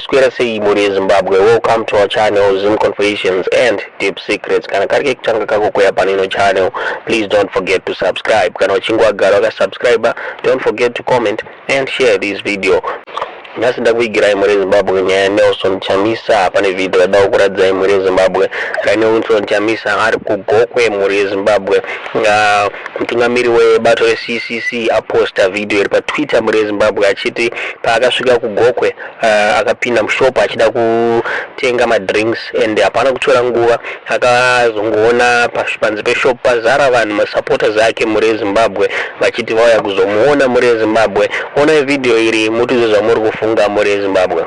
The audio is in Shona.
Makaswera sei muri Zimbabwe. Welcome to our channel Zim Confessions and Deep Secrets. Kana karike kuchanga kako kuya panino channel. Please don't forget to subscribe. Kana uchingwa gara subscriber. Don't forget to comment and share this video. Nasinda kuigira muri Zimbabwe nya Nelson Chamisa pane video da kuradza muri Zimbabwe. Kane Nelson Chamisa ari kugokwe muri Zimbabwe. Mutungamiri webato eCCC aposta video iri pa Twitter muri Zimbabwe achiti paakasvika kugokwe akapinda MuShop achida kutenga madrinks and hapana kutora nguva akazongoona panze peshop pazara vanhu masupporters ake muri Zimbabwe vachiti vauya kuzomuona muri Zimbabwe. Ona video iri mutizozva muri kufunga muri Zimbabwe.